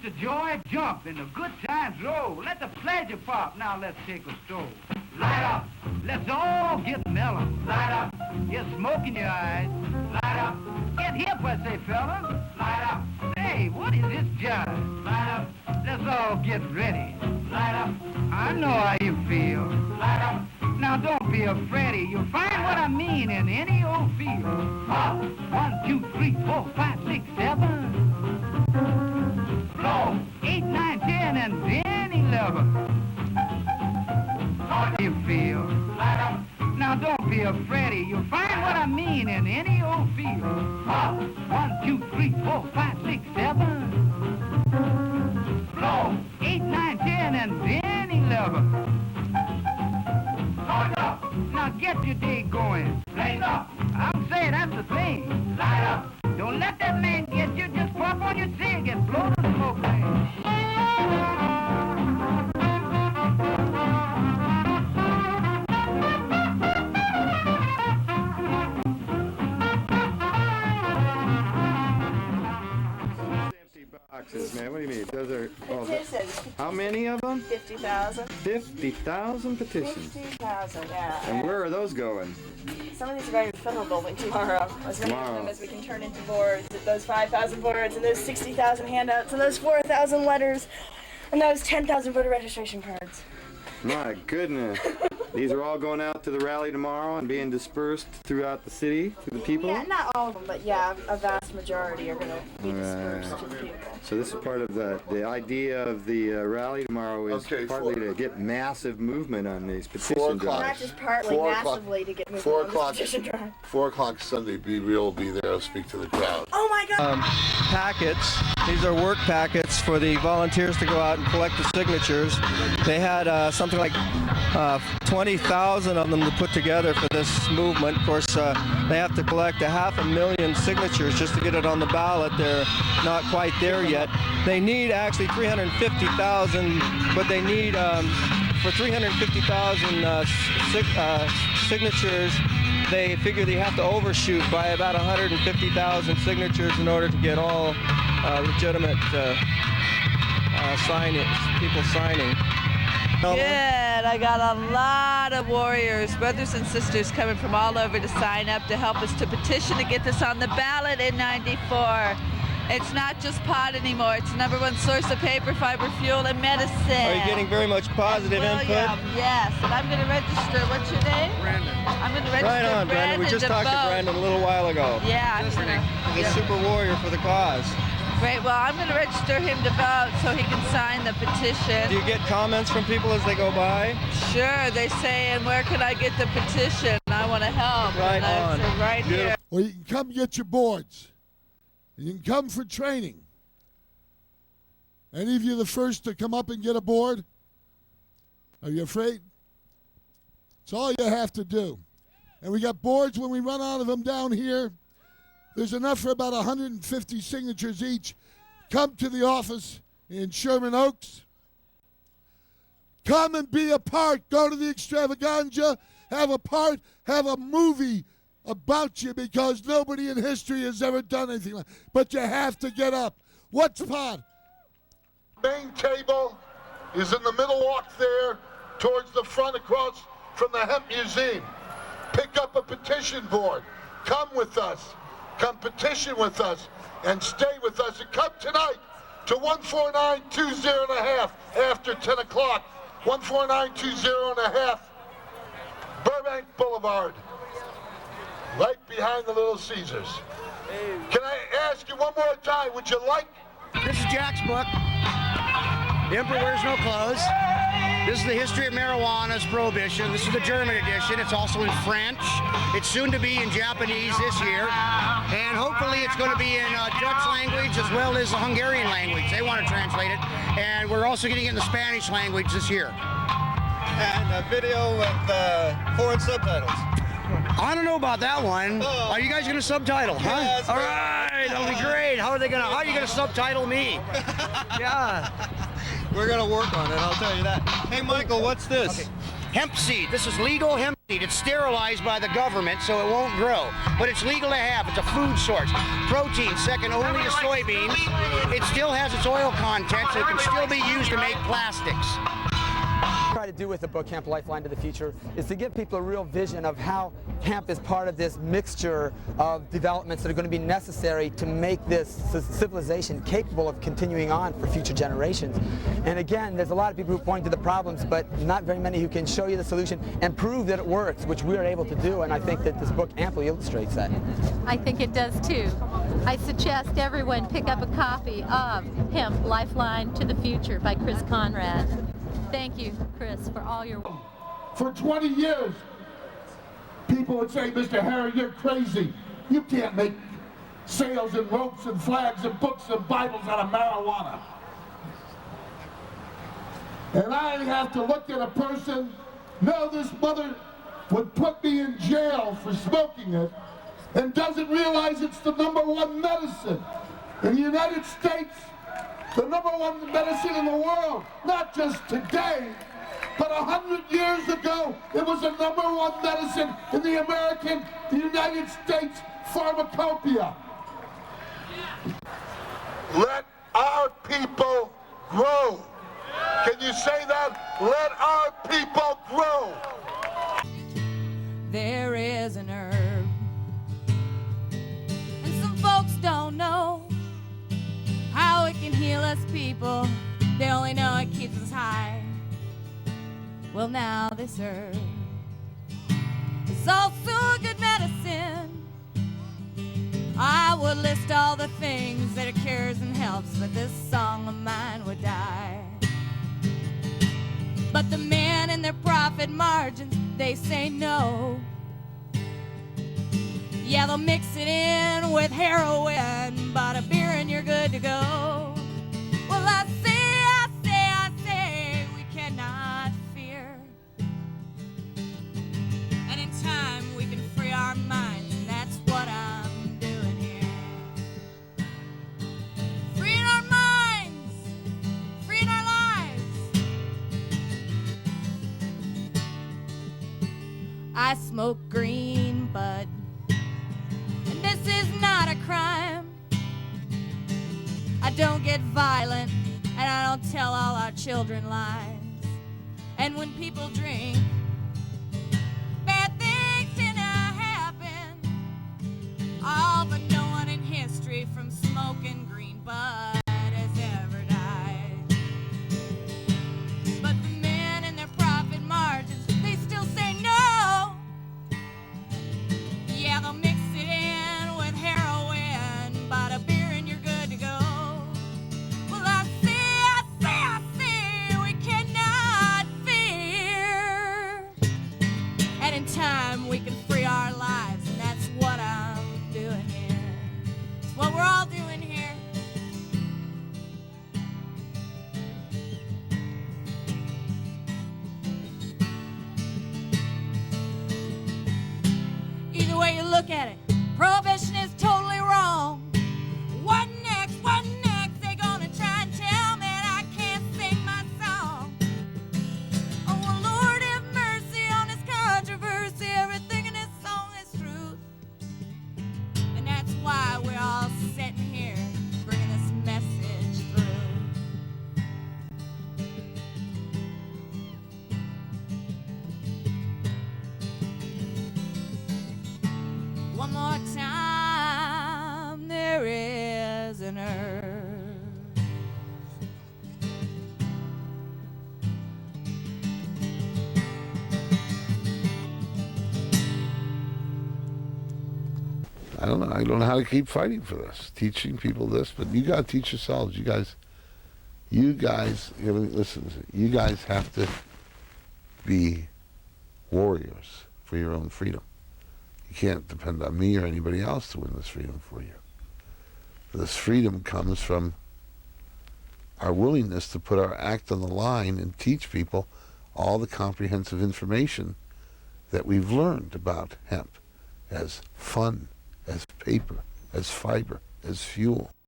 the joy jump and the good times roll. Let the pleasure pop. Now let's take a stroll. Light up. Let's all get mellow. Light up. Get smoke in your eyes. Light up. Get hip, I say, fella. Light up. Hey, what is this jive? Light up. Let's all get ready. Light up. I know how you feel. Light up. Now don't be afraid. You'll find what I mean in any old field. Up. 1, 2, 3, 4, 5, 6, 7. Blow. 8, 9, 10, and then 11. How do you feel? Light up. Now don't be afraid. You'll find what I mean in any old field. Up. 1, 2, 3, 4, 5, 6, 7. Blow. 8, 9, 10, and then 11. Hold up. Now get your day going. Blaze up. I'm saying that's the thing. Light up. Don't let that man get you. Just puff on your cig and blow the smoke ring. Boxes, man. What do you mean? Those are how many of them? 50,000. 50,000 petitions. 50,000, yeah. And where are those going? Some of these are going to the federal building tomorrow. As many of them as we can turn into boards. Those 5,000 boards, and those 60,000 handouts, and those 4,000 letters, and those 10,000 voter registration cards. My goodness. These are all going out to the rally tomorrow and being dispersed throughout the city to the people? Yeah, not all of them, but yeah, a vast majority are going to be dispersed to the people. So this is part of the idea of the rally tomorrow is partly to get massive movement on these petition drives. Not just partly, massively to get movement on this petition drive. 4 o'clock Sunday, Be Real will be there, speak to the crowd. Oh my God! Packets. These are work packets for the volunteers to go out and collect the signatures. They had something like 20,000 of them to put together for this movement. Of course, they have to collect 500,000 signatures just to get it on the ballot. They're not quite there yet. They need actually 350,000, but they need for 350,000 signatures. They figure they have to overshoot by about 150,000 signatures in order to get all legitimate people signing. Good. I got a lot of warriors, brothers and sisters coming from all over to sign up to help us to petition to get this on the ballot in '94. It's not just pot anymore. It's the #1 source of paper, fiber, fuel, and medicine. Are you getting very much positive input? Yes. And I'm going to register. What's your name? Brandon. I'm going to register Right on, Brandon. We just talked to Brandon a little while ago. Yeah. He's a super warrior for the cause. Great. Well, I'm going to register him to vote so he can sign the petition. Do you get comments from people as they go by? Sure. They say, and where can I get the petition? I want to help. Right on. Right here. Well, you can come get your boards. You can come for training. Any of you the first to come up and get a board? Are you afraid? It's all you have to do. And we got boards when we run out of them down here. There's enough for about 150 signatures each. Come to the office in Sherman Oaks. Come and be a part. Go to the extravaganza. Have a part. Have a movie about you because nobody in history has ever done anything like that. But you have to get up. What's pot? Main table is in the middle walk there towards the front across from the Hemp Museum. Pick up a petition board. Come with us. Come petition with us and stay with us. And come tonight to 14920.5 after 10 o'clock. 14920.5 Burbank Boulevard. Right behind the Little Caesars. Can I ask you one more time, would you like? This is Jack's book, The Emperor Wears No Clothes. This is the history of marijuana's prohibition. This is the German edition. It's also in French. It's soon to be in Japanese this year. And hopefully it's going to be in Dutch language as well as the Hungarian language. They want to translate it. And we're also getting it in the Spanish language this year. And a video with foreign subtitles. I don't know about that one. Are you guys going to subtitle, huh? Yes, all right, that'll be great. How are you going to subtitle me? Yeah. We're going to work on it, I'll tell you that. Hey, Michael, what's this? Okay. Hemp seed. This is legal hemp. It's sterilized by the government so it won't grow, but it's legal to have. It's a food source. Protein, second only to soybeans. It still has its oil content, so it can still be used to make plastics. Try to do with the book Hemp Lifeline to the Future is to give people a real vision of how hemp is part of this mixture of developments that are going to be necessary to make this civilization capable of continuing on for future generations. And again, there's a lot of people who point to the problems, but not very many who can show you the solution and prove that it works, which we are able to do, and I think that this book amply illustrates that. I think it does too. I suggest everyone pick up a copy of Hemp Lifeline to the Future by Chris Conrad. Thank you, Chris, for all your... For 20 years, people would say, Mr. Harry, you're crazy. You can't make sails and ropes and flags and books and Bibles out of marijuana. And I have to look at a person, no, this mother would put me in jail for smoking it and doesn't realize it's the #1 medicine. In the United States, the #1 medicine in the world, not just today, but 100 years ago, it was the #1 medicine in the United States pharmacopoeia. Let our people grow. Can you say that? Let our people grow. There is an herb, and some folks don't know how it can heal us people. They only know it keeps us high. Well, now this herb is also a good medicine. I would list all the things that it cures and helps, but this song of mine would die. But the men and their profit margins, they say no. Yeah, they'll mix it in with heroin, but a beer and you're good to go. Well, I say, we cannot fear. And in time we can free our minds, and that's what I'm doing here. Freeing our minds, freeing our lives. I smoke green bud, and this is not a crime. I don't get violent, and I don't tell all our children lies. And when people drink, bad things tend to happen. All but no one in history from smoking green bud has ever died. But the men and their profit margins, they still say no. Yeah, they'll mix it in with heroin, but a beer and you're good to go. Well, I say, we cannot fear. And in time we can free our lives, and that's what I'm doing here. It's what we're all doing here. Either way you look at it, prohibition is totally wrong. What next? What next? They gonna try and tell me that I can't sing my song. Oh, well, Lord have mercy on this controversy. Everything in this song is truth. And that's why we're all sitting here bringing this message through. One more time, there is an herb. I don't know. I don't know how to keep fighting for this, teaching people this, but you got to teach yourselves. You guys, listen, you guys have to be warriors for your own freedom. You can't depend on me or anybody else to win this freedom for you. This freedom comes from our willingness to put our act on the line and teach people all the comprehensive information that we've learned about hemp as fun, as paper, as fiber, as fuel.